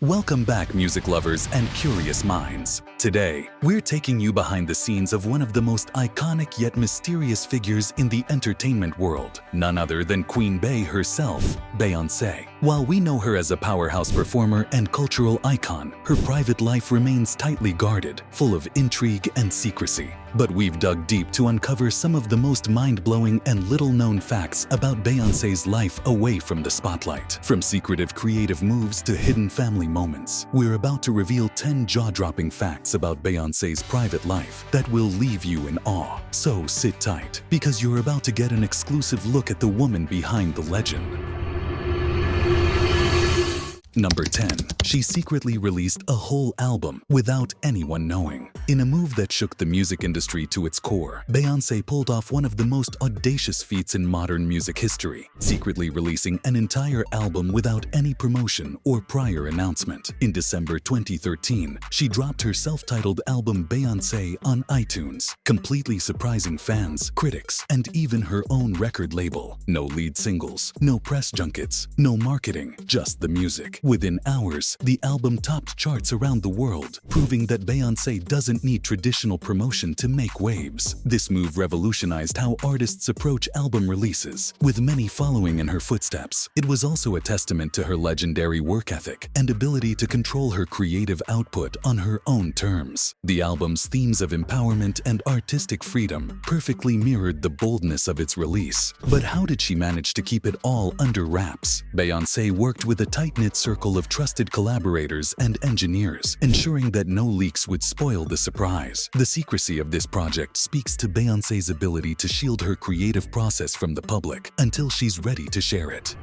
Welcome back, music lovers and curious minds. Today, we're taking you behind the scenes of one of the most iconic yet mysterious figures in the entertainment world, none other than Queen Bey herself, Beyoncé. While we know her as a powerhouse performer and cultural icon, her private life remains tightly guarded, full of intrigue and secrecy. But we've dug deep to uncover some of the most mind-blowing and little-known facts about Beyoncé's life away from the spotlight. From secretive creative moves to hidden family moments, we're about to reveal 10 jaw-dropping facts about Beyoncé's private life that will leave you in awe. So sit tight, because you're about to get an exclusive look at the woman behind the legend. Number 10. She secretly released a whole album without anyone knowing. In a move that shook the music industry to its core, Beyoncé pulled off one of the most audacious feats in modern music history, secretly releasing an entire album without any promotion or prior announcement. In December 2013, she dropped her self-titled album Beyoncé on iTunes, completely surprising fans, critics, and even her own record label. No lead singles, no press junkets, no marketing, just the music. Within hours, the album topped charts around the world, proving that Beyoncé doesn't need traditional promotion to make waves. This move revolutionized how artists approach album releases, with many following in her footsteps. It was also a testament to her legendary work ethic and ability to control her creative output on her own terms. The album's themes of empowerment and artistic freedom perfectly mirrored the boldness of its release. But how did she manage to keep it all under wraps? Beyoncé worked with a tight-knit circle of trusted collaborators and engineers, ensuring that no leaks would spoil the surprise. The secrecy of this project speaks to Beyoncé's ability to shield her creative process from the public until she's ready to share it.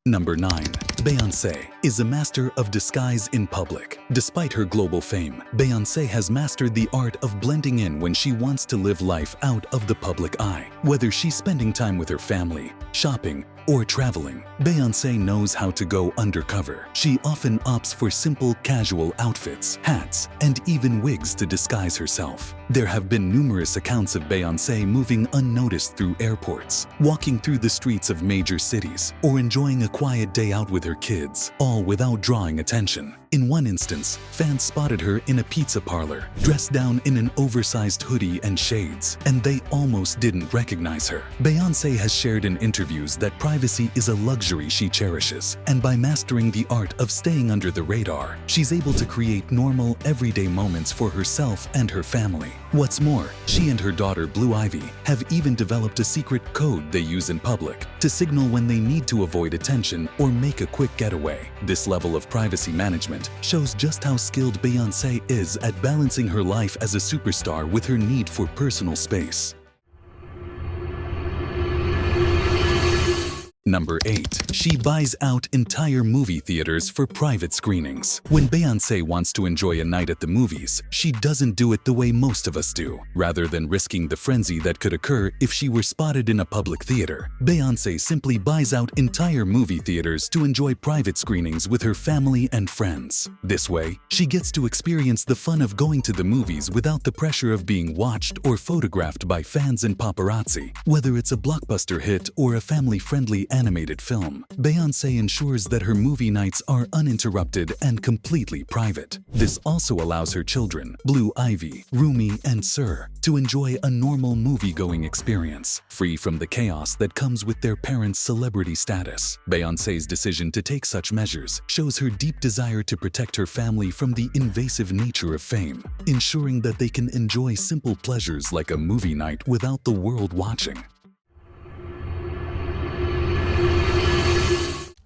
Number 9. Beyoncé is a master of disguise in public. Despite her global fame, Beyoncé has mastered the art of blending in when she wants to live life out of the public eye. Whether she's spending time with her family, shopping, or traveling, Beyoncé knows how to go undercover. She often opts for simple, casual outfits, hats, and even wigs to disguise herself. There have been numerous accounts of Beyoncé moving unnoticed through airports, walking through the streets of major cities, or enjoying a quiet day out with her kids, all without drawing attention. In one instance, fans spotted her in a pizza parlor, dressed down in an oversized hoodie and shades, and they almost didn't recognize her. Beyoncé has shared in interviews that privacy is a luxury she cherishes, and by mastering the art of staying under the radar, she's able to create normal, everyday moments for herself and her family. What's more, she and her daughter Blue Ivy have even developed a secret code they use in public to signal when they need to avoid attention or make a quick getaway. This level of privacy management shows just how skilled Beyoncé is at balancing her life as a superstar with her need for personal space. Number 8. She buys out entire movie theaters for private screenings. When Beyoncé wants to enjoy a night at the movies, she doesn't do it the way most of us do. Rather than risking the frenzy that could occur if she were spotted in a public theater, Beyoncé simply buys out entire movie theaters to enjoy private screenings with her family and friends. This way, she gets to experience the fun of going to the movies without the pressure of being watched or photographed by fans and paparazzi. Whether it's a blockbuster hit or a family-friendly animated film, Beyoncé ensures that her movie nights are uninterrupted and completely private. This also allows her children, Blue Ivy, Rumi, and Sir, to enjoy a normal movie-going experience, free from the chaos that comes with their parents' celebrity status. Beyoncé's decision to take such measures shows her deep desire to protect her family from the invasive nature of fame, ensuring that they can enjoy simple pleasures like a movie night without the world watching.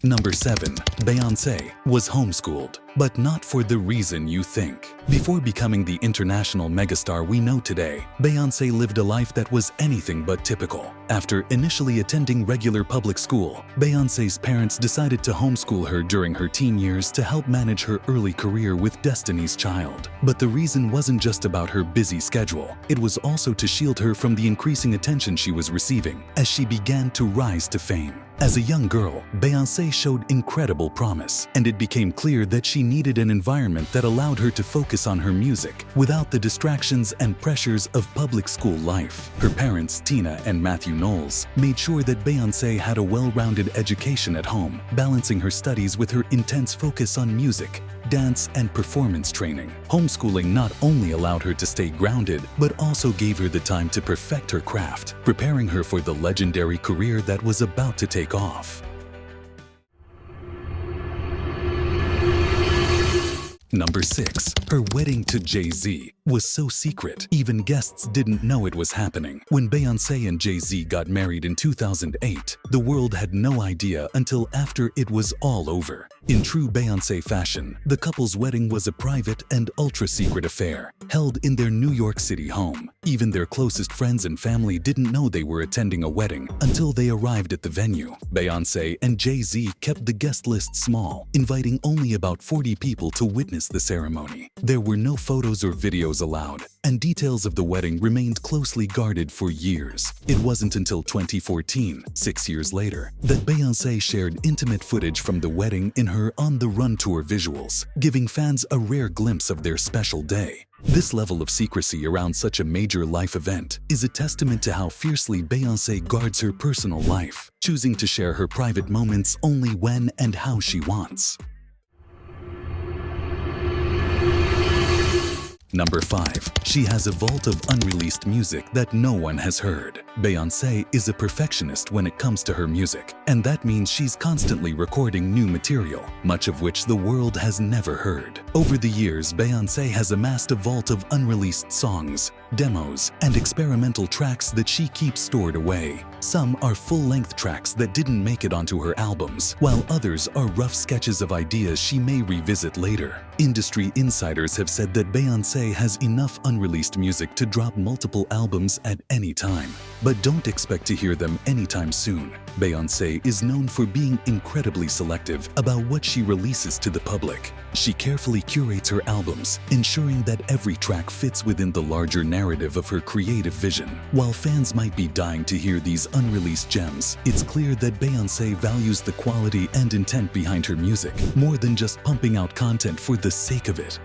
Number 7. Beyoncé was homeschooled, but not for the reason you think. Before becoming the international megastar we know today, Beyoncé lived a life that was anything but typical. After initially attending regular public school, Beyoncé's parents decided to homeschool her during her teen years to help manage her early career with Destiny's Child. But the reason wasn't just about her busy schedule. It was also to shield her from the increasing attention she was receiving as she began to rise to fame. As a young girl, Beyoncé showed incredible promise, and it became clear that she needed an environment that allowed her to focus on her music without the distractions and pressures of public school life. Her parents, Tina and Matthew Knowles, made sure that Beyoncé had a well-rounded education at home, balancing her studies with her intense focus on music, dance, and performance training. Homeschooling not only allowed her to stay grounded, but also gave her the time to perfect her craft, preparing her for the legendary career that was about to take off. Number 6. Her wedding to Jay-Z was so secret, even guests didn't know it was happening. When Beyoncé and Jay-Z got married in 2008, the world had no idea until after it was all over. In true Beyoncé fashion, the couple's wedding was a private and ultra-secret affair, held in their New York City home. Even their closest friends and family didn't know they were attending a wedding until they arrived at the venue. Beyoncé and Jay-Z kept the guest list small, inviting only about 40 people to witness the ceremony. There were no photos or videos allowed, and details of the wedding remained closely guarded for years. It wasn't until 2014, 6 years later, that Beyoncé shared intimate footage from the wedding in her On the Run tour visuals, giving fans a rare glimpse of their special day. This level of secrecy around such a major life event is a testament to how fiercely Beyoncé guards her personal life, choosing to share her private moments only when and how she wants. Number 5. She has a vault of unreleased music that no one has heard. Beyoncé is a perfectionist when it comes to her music, and that means she's constantly recording new material, much of which the world has never heard. Over the years, Beyoncé has amassed a vault of unreleased songs, demos, and experimental tracks that she keeps stored away. Some are full-length tracks that didn't make it onto her albums, while others are rough sketches of ideas she may revisit later. Industry insiders have said that Beyoncé has enough unreleased music to drop multiple albums at any time. But don't expect to hear them anytime soon. Beyoncé is known for being incredibly selective about what she releases to the public. She carefully curates her albums, ensuring that every track fits within the larger narrative of her creative vision. While fans might be dying to hear these unreleased gems, it's clear that Beyoncé values the quality and intent behind her music more than just pumping out content for the sake of it.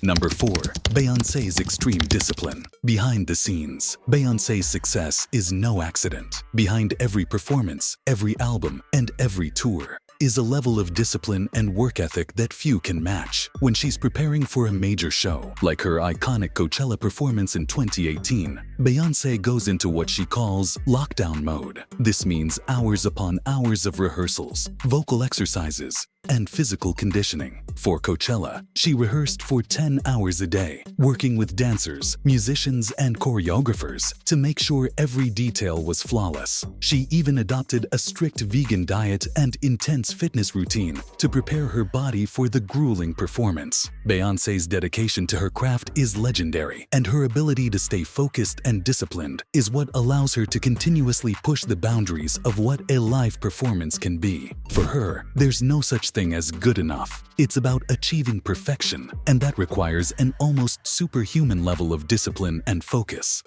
Number 4. Beyoncé's extreme discipline. Behind the scenes, Beyoncé's success is no accident. Behind every performance, every album, and every tour is a level of discipline and work ethic that few can match. When she's preparing for a major show, like her iconic Coachella performance in 2018, Beyoncé goes into what she calls lockdown mode. This means hours upon hours of rehearsals, vocal exercises, and physical conditioning. For Coachella, she rehearsed for 10 hours a day, working with dancers, musicians, and choreographers to make sure every detail was flawless. She even adopted a strict vegan diet and intense fitness routine to prepare her body for the grueling performance. Beyoncé's dedication to her craft is legendary, and her ability to stay focused and disciplined is what allows her to continuously push the boundaries of what a live performance can be. For her, there's no such thing as good enough. It's about achieving perfection, and that requires an almost superhuman level of discipline and focus.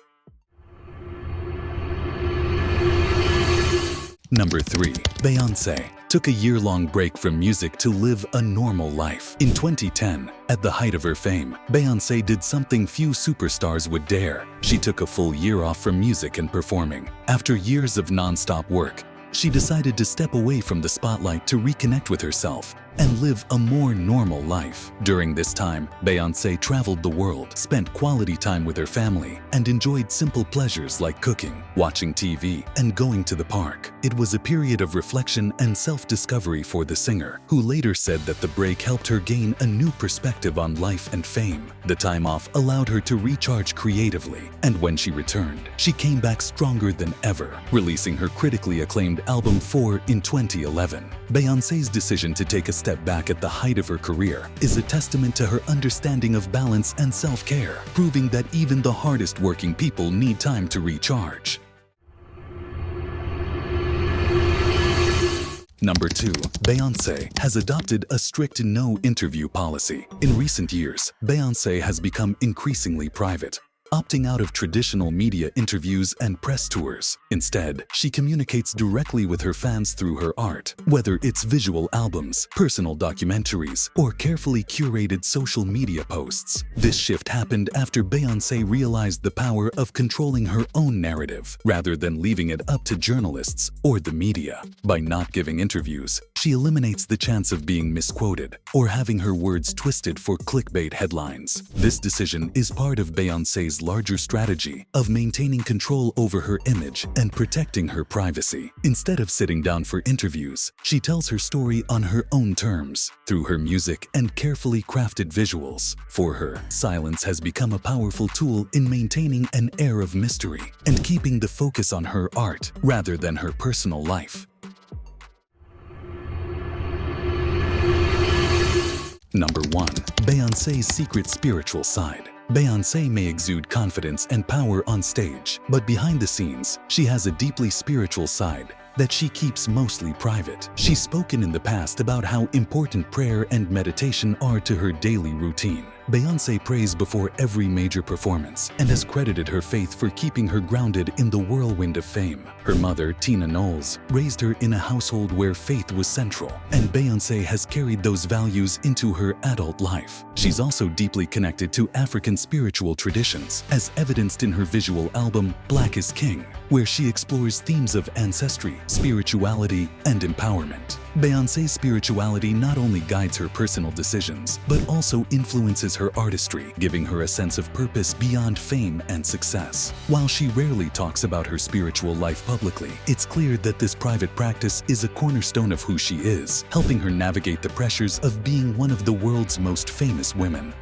Number 3. Beyoncé took a year-long break from music to live a normal life. In 2010, at the height of her fame, Beyoncé did something few superstars would dare. She took a full year off from music and performing. After years of non-stop work, she decided to step away from the spotlight to reconnect with herself and live a more normal life. During this time, Beyoncé traveled the world, spent quality time with her family, and enjoyed simple pleasures like cooking, watching TV, and going to the park. It was a period of reflection and self-discovery for the singer, who later said that the break helped her gain a new perspective on life and fame. The time off allowed her to recharge creatively, and when she returned, she came back stronger than ever, releasing her critically acclaimed album 4 in 2011. Beyoncé's decision to take a step back at the height of her career is a testament to her understanding of balance and self-care, proving that even the hardest working people need time to recharge. Number 2. Beyoncé has adopted a strict no-interview policy. In recent years, Beyoncé has become increasingly private. opting out of traditional media interviews and press tours. Instead, she communicates directly with her fans through her art, whether it's visual albums, personal documentaries, or carefully curated social media posts. This shift happened after Beyoncé realized the power of controlling her own narrative, rather than leaving it up to journalists or the media. By not giving interviews, she eliminates the chance of being misquoted or having her words twisted for clickbait headlines. This decision is part of Beyoncé's larger strategy of maintaining control over her image and protecting her privacy. Instead of sitting down for interviews, she tells her story on her own terms, through her music and carefully crafted visuals. For her, silence has become a powerful tool in maintaining an air of mystery and keeping the focus on her art rather than her personal life. Number 1. Beyoncé's secret spiritual side. Beyoncé may exude confidence and power on stage, but behind the scenes, she has a deeply spiritual side that she keeps mostly private. She's spoken in the past about how important prayer and meditation are to her daily routine. Beyoncé prays before every major performance and has credited her faith for keeping her grounded in the whirlwind of fame. Her mother, Tina Knowles, raised her in a household where faith was central, and Beyoncé has carried those values into her adult life. She's also deeply connected to African spiritual traditions, as evidenced in her visual album Black is King, where she explores themes of ancestry, spirituality, and empowerment. Beyoncé's spirituality not only guides her personal decisions, but also influences her artistry, giving her a sense of purpose beyond fame and success. While she rarely talks about her spiritual life publicly, it's clear that this private practice is a cornerstone of who she is, helping her navigate the pressures of being one of the world's most famous women.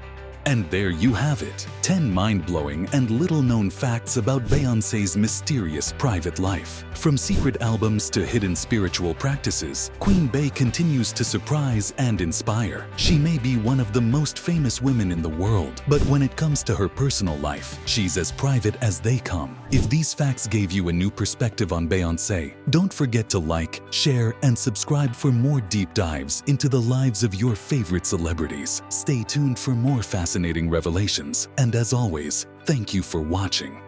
And there you have it, 10 mind-blowing and little-known facts about Beyoncé's mysterious private life. From secret albums to hidden spiritual practices, Queen Bey continues to surprise and inspire. She may be one of the most famous women in the world, but when it comes to her personal life, she's as private as they come. If these facts gave you a new perspective on Beyoncé, don't forget to like, share, and subscribe for more deep dives into the lives of your favorite celebrities. Stay tuned for more fascinating revelations, and as always, thank you for watching.